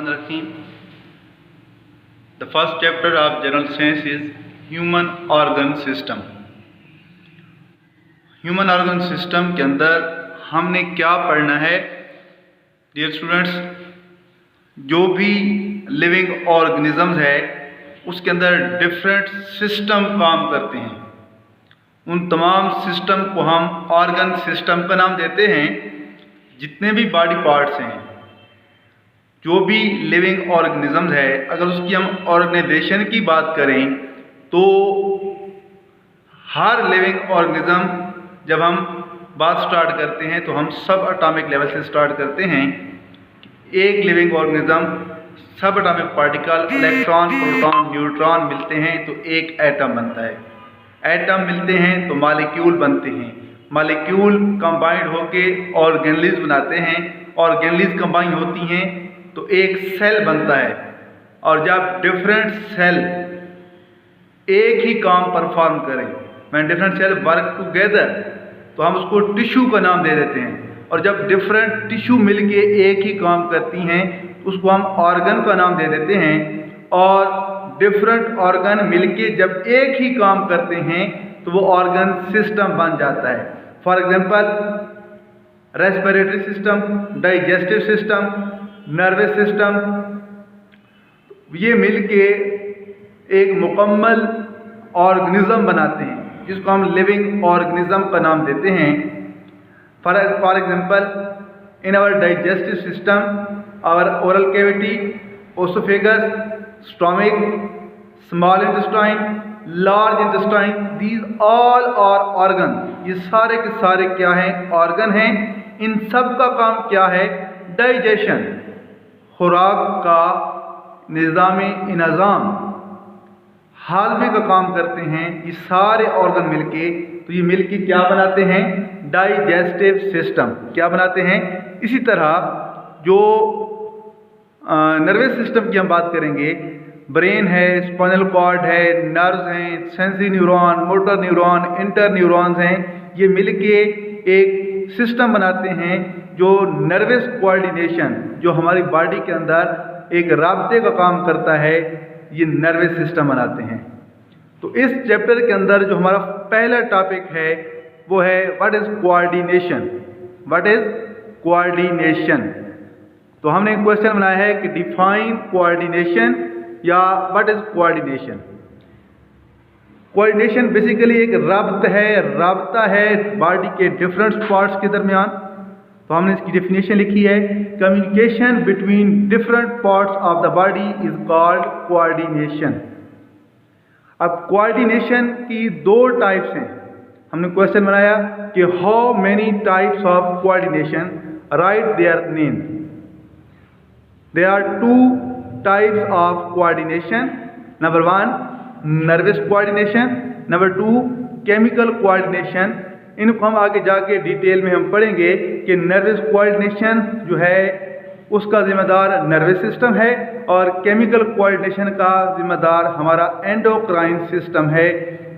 Bismillahirrahmanirrahim. The first chapter of general science is human organ system. Human organ system के अंदर हमने क्या पढ़ना है डियर स्टूडेंट्स? जो भी लिविंग ऑर्गेनिज्म है उसके अंदर डिफरेंट सिस्टम काम करते हैं। उन तमाम सिस्टम को हम ऑर्गन सिस्टम का नाम देते हैं। जितने भी बॉडी पार्ट्स हैं, जो भी लिविंग ऑर्गेनिज्म है, अगर उसकी हम ऑर्गेनाइजेशन की बात करें तो हर लिविंग ऑर्गेनिज्म जब हम बात स्टार्ट करते हैं तो हम सब एटॉमिक लेवल से स्टार्ट करते हैं। एक लिविंग ऑर्गेनिज्म सब atomic particle electron, proton, neutron मिलते हैं तो एक एटम बनता है। एटम मिलते हैं तो मॉलिक्यूल बनते हैं। मॉलिक्यूल कंबाइंड होके ऑर्गेनेल्स बनाते हैं। ऑर्गेनेल्स कंबाइन होती हैं तो एक सेल बनता है। और जब डिफरेंट सेल एक ही काम परफॉर्म करें, when different cell work together, तो हम उसको टिश्यू का नाम दे देते हैं। और जब डिफरेंट टिश्यू मिलके एक ही काम करती हैं तो उसको हम ऑर्गन का नाम दे देते हैं। और डिफरेंट ऑर्गन मिलके जब एक ही काम करते हैं तो वो ऑर्गन सिस्टम बन जाता है। For example respiratory system, digestive system, nervous system, ये मिलके एक मुकम्मल ऑर्गेनिज्म बनाते हैं जिसको हम लिविंग ऑर्गेनिज्म का नाम देते हैं। For example in our digestive system, our oral cavity, oesophagus, stomach, small intestine, large intestine, these all are organ. ये सारे के सारे क्या हैं? ऑर्गन हैं। इन सब का काम क्या है? डाइजेशन, खुराक का निज़ाम हाजमे का काम करते हैं। ये सारे ऑर्गन मिलके, तो ये मिलके क्या बनाते हैं? Digestive system. क्या बनाते हैं? इसी तरह जो नर्वस सिस्टम की हम बात करेंगे, ब्रेन है, स्पाइनल कॉर्ड है, नर्व्स हैं, sensory neuron, motor neuron, inter neurons हैं, ये मिलके एक सिस्टम बनाते हैं जो नर्वस कोऑर्डिनेशन, जो हमारी बॉडी के अंदर एक राब्ते का काम करता है, ये नर्वस सिस्टम बनाते हैं। तो इस चैप्टर के अंदर जो हमारा पहला टॉपिक है वो है what is coordination. What is coordination? तो हमने एक क्वेश्चन बनाया है कि डिफाइन कोऑर्डिनेशन या what is coordination. Coordination basically एक राब्ता है बॉडी के डिफरेंट पार्ट्स के दरमियान। तो हमने इसकी डेफिनेशन लिखी है, communication between different parts of the body is called coordination. अब कोऑर्डिनेशन की दो टाइप्स हैं। हमने क्वेश्चन बनाया कि how many types of coordination, write their name. There are two types of coordination. Number 1 nervous coordination, number 2 chemical coordination. इनको हम आगे जाके डिटेल में हम पढ़ेंगे कि नर्वस कोऑर्डिनेशन जो है उसका जिम्मेदार नर्वस सिस्टम है और केमिकल कोऑर्डिनेशन का जिम्मेदार हमारा एंडोक्राइन सिस्टम है,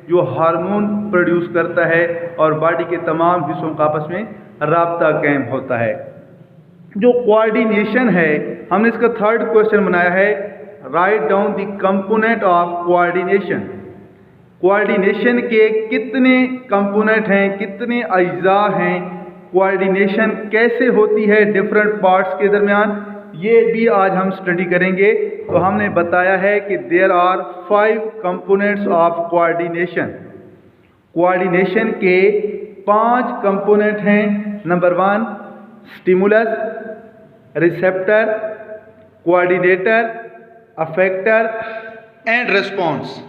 जो हार्मोन प्रोड्यूस करता है और बॉडी के तमाम हिस्सों का आपस में राब्ता कायम होता है। जो कोऑर्डिनेशन है, हमने इसका थर्ड क्वेश्चन बनाया है, write down the component of coordination. Coordination के कितने कंपोनेंट हैं, कितने अज्जा हैं, कोऑर्डिनेशन कैसे होती है डिफरेंट पार्ट्स के दरमियान, ये भी आज हम स्टडी करेंगे। तो हमने बताया है कि there are 5 components of coordination. Coordination के 5 कंपोनेंट हैं। Number 1 stimulus, receptor, coordinator, effector and response.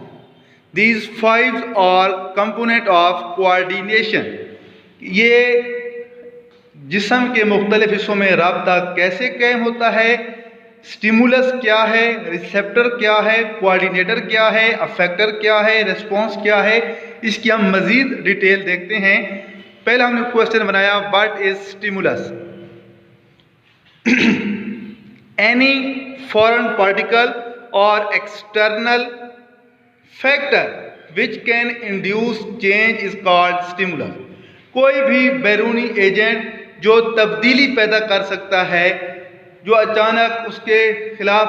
These 5 are component of coordination। ये जिस्म के मुख्तलिफ हिस्सों में राब्ता कैसे कायम होता है, स्टिमुलस क्या है, रिसेप्टर क्या है, कोऑर्डिनेटर क्या है, अफेक्टर क्या है, रिस्पॉन्स क्या है, इसकी हम मज़ीद डिटेल देखते हैं। पहले हमने क्वेश्चन बनाया what is stimulus. Any foreign particle और external factor which can induce change is called stimulus. कोई भी बैरूनी एजेंट जो तब्दीली पैदा कर सकता है जो अचानक उसके खिलाफ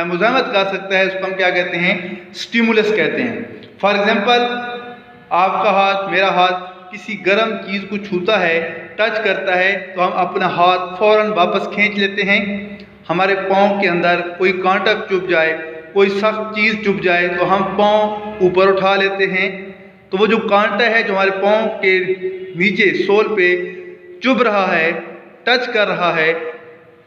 मुज़ाहमत कर सकता है, उसको हम क्या कहते हैं, स्टिमुलस कहते हैं। फॉर एग्जांपल, आपका हाथ, मेरा हाथ किसी गर्म चीज़ को छूता है, टच करता है, तो हम अपना हाथ फ़ौरन वापस खींच लेते हैं। हमारे पाँव के अंदर कोई कांटा चुभ जाए, कोई सख्त चीज़ चुभ जाए, तो हम पाँव ऊपर उठा लेते हैं। तो वो जो कांटा है जो हमारे पाँव के नीचे सोल पे चुभ रहा है, टच कर रहा है,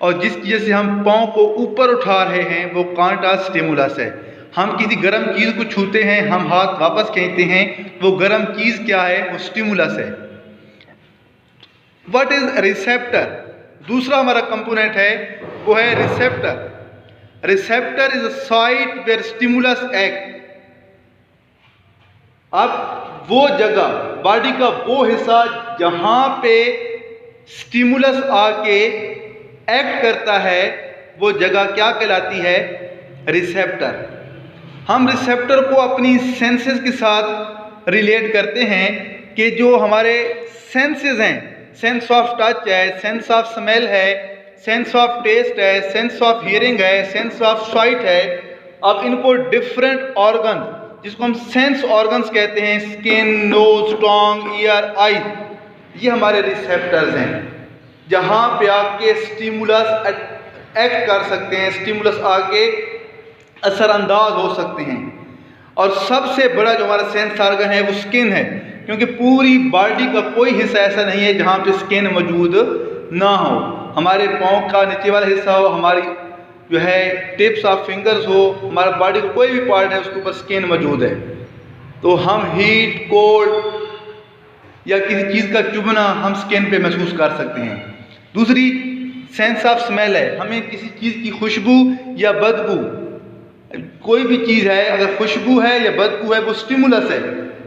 और जिस वजह से हम पाँव को ऊपर उठा रहे हैं, वो कांटा स्टिमुलस है। हम किसी गर्म चीज़ को छूते हैं, हम हाथ वापस खींचते हैं, वो गर्म चीज़ क्या है, वो स्टिमुलस है। What is receptor? दूसरा हमारा कंपोनेंट है वो है receptor. Receptor is a site where stimulus act. अब वो जगह, बॉडी का वो हिस्सा जहां पे स्टिमुलस आके एक्ट करता है, वो जगह क्या कहलाती है, रिसेप्टर। हम रिसेप्टर को अपनी सेंसेस के साथ रिलेट करते हैं कि जो हमारे सेंसेस हैं, सेंस ऑफ टच है, सेंस ऑफ स्मेल है, सेंस ऑफ टेस्ट है, सेंस ऑफ हियरिंग है, सेंस ऑफ साइट है। अब इनको डिफरेंट ऑर्गन, जिसको हम सेंस ऑर्गन्स कहते हैं, स्किन, नोज, टंग, ईयर, आई, ये हमारे रिसेप्टर्स हैं, जहाँ पे आपके स्टिमुलस एक्ट कर सकते हैं, स्टिमुलस आके असरअंदाज हो सकते हैं। और सबसे बड़ा जो हमारा सेंस ऑर्गन है वो स्किन है, क्योंकि पूरी बॉडी का कोई हिस्सा ऐसा नहीं है जहाँ पे स्किन मौजूद ना हो। हमारे पाँव का नीचे वाला हिस्सा हो, हमारी जो है टिप्स ऑफ फिंगर्स हो, हमारा बॉडी का कोई भी पार्ट है उसके ऊपर स्किन मौजूद है। तो हम हीट, कोल्ड या किसी चीज़ का चुभना हम स्किन पे महसूस कर सकते हैं। दूसरी सेंस ऑफ स्मेल है, हमें किसी चीज़ की खुशबू या बदबू, कोई भी चीज़ है अगर खुशबू है या बदबू है, वो स्टिमुलस है,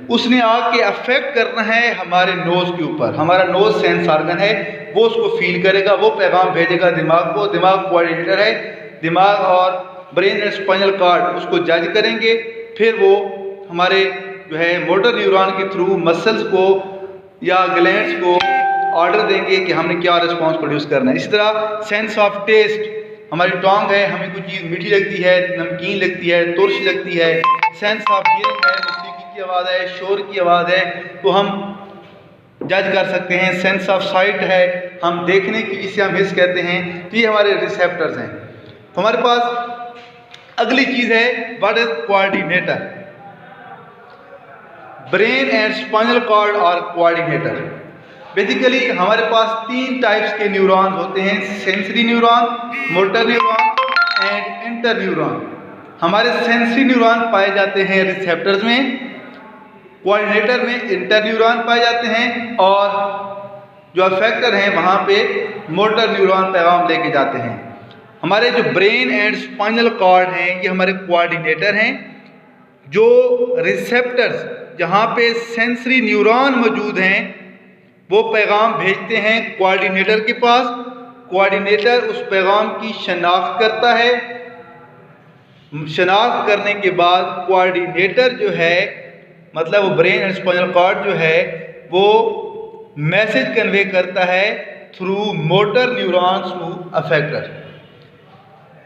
उसने आके अफेक्ट करना है हमारे नोज़ के ऊपर। हमारा नोज़ सेंस ऑर्गन है, वो उसको फील करेगा, वो पैगाम भेजेगा दिमाग को। दिमाग कोऑर्डिनेटर है, दिमाग और ब्रेन एंड स्पाइनल कॉर्ड उसको जज करेंगे, फिर वो हमारे जो है मोटर न्यूरॉन के थ्रू मसल्स को या ग्लैंड्स को ऑर्डर देंगे कि हमने क्या रिस्पॉन्स प्रोड्यूस करना है। इसी तरह सेंस ऑफ टेस्ट, हमारी टोंग है, हमें कोई चीज़ मीठी लगती है, नमकीन लगती है, तुरश लगती है। सेंस ऑफ हियरिंग है, मौसीकी की आवाज़ है, शोर की आवाज़ है, तो हम जज कर सकते हैं। सेंस ऑफ साइट है, हम देखने की, जिसे हम हिस कहते हैं, तो ये हमारे रिसेप्टर्स हैं। तो हमारे पास अगली चीज़ है what is coordinator. Brain and spinal cord और कोऑर्डिनेटर। बेसिकली हमारे पास 3 टाइप्स के न्यूरॉन्स होते हैं, sensory neuron, motor neuron and inter neuron. हमारे सेंसरी न्यूरॉन पाए जाते हैं रिसेप्टर्स में, कोऑर्डिनेटर में इंटर न्यूरॉन पाए जाते हैं, और जो अफेक्टर हैं वहाँ पे मोटर न्यूरॉन पैगाम लेके जाते हैं। हमारे जो ब्रेन एंड स्पाइनल कॉर्ड हैं ये हमारे कोऑर्डिनेटर हैं। जो रिसेप्टर्स जहाँ पे सेंसरी न्यूरॉन मौजूद हैं वो पैगाम भेजते हैं कोऑर्डिनेटर के पास। कोऑर्डिनेटर उस पैगाम की शनाख्त करता है। शनाख्त करने के बाद कोऑर्डिनेटर जो है, मतलब वो ब्रेन एंड स्पाइनल कॉर्ड जो है, वो मैसेज कन्वे करता है through motor neurons to effector.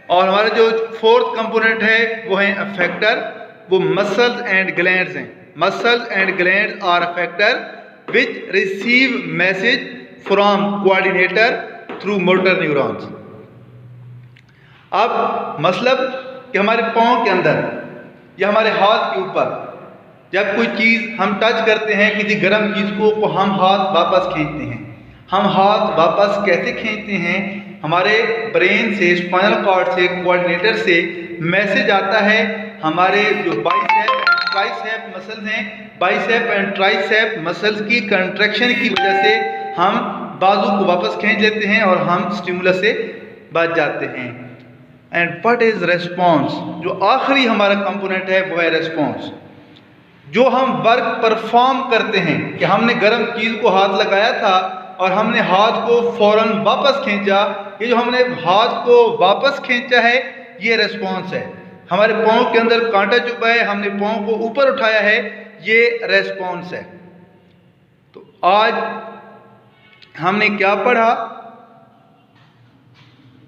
और हमारा जो 4th कंपोनेंट है वो है अफेक्टर। वो मसल्स एंड ग्लैंड्स हैं। Muscles and glands are effector which receive message from coordinator through motor neurons। अब मतलब कि हमारे पाँव के अंदर या हमारे हाथ के ऊपर जब कोई चीज़ हम टच करते हैं, किसी गर्म चीज़ को, तो हम हाथ वापस खींचते हैं। हम हाथ वापस कैसे खींचते हैं? हमारे ब्रेन से, स्पाइनल कॉर्ड से, कोऑर्डिनेटर से मैसेज आता है। हमारे जो बाइसेप ट्राइसेप मसल्स हैं, बाइसेप एंड ट्राइसेप मसल्स की कंट्रैक्शन की वजह से हम बाजू को वापस खींच लेते हैं और हम स्टिमुलस से बच जाते हैं। And what is response? जो आखिरी हमारा कंपोनेंट है वो है रेस्पॉन्स। जो हम वर्क परफॉर्म करते हैं कि हमने गर्म चीज़ को हाथ लगाया था और हमने हाथ को फौरन वापस खींचा, ये जो हमने हाथ को वापस खींचा है ये रेस्पॉन्स है। हमारे पाँव के अंदर कांटा चुभा है, हमने पाँव को ऊपर उठाया है, ये रेस्पॉन्स है। तो आज हमने क्या पढ़ा?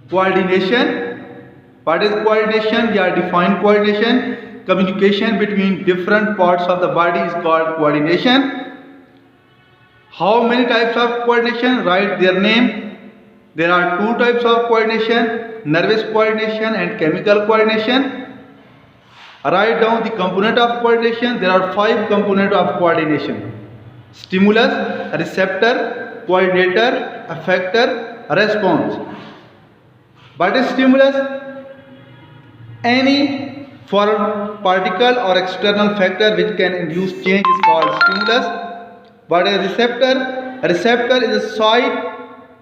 Coordination. What is coordination? Yeah, define coordination. Communication between different parts of the body is called coordination. How many types of coordination? Write their name. There are two types of coordination: nervous coordination and chemical coordination. Write down the component of coordination. There are 5 components of coordination: stimulus, receptor, coordinator, effector, response. What is stimulus? Any foreign particle or external factor which can induce change is called stimulus. What is receptor? A receptor is a site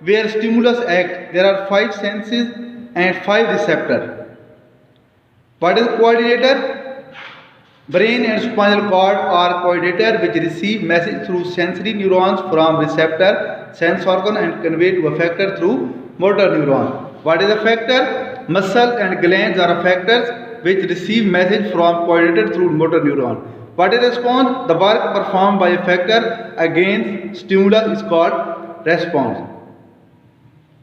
where stimulus acts. There are 5 senses and 5 receptors. What is coordinator? Brain and spinal cord are coordinator which receive message through sensory neurons from receptor, sense organ, and convey to effector through motor neuron. What is effector? Muscles and glands are effectors which receive message from coordinator through motor neuron. What is response? The work performed by effector against stimulus is called response.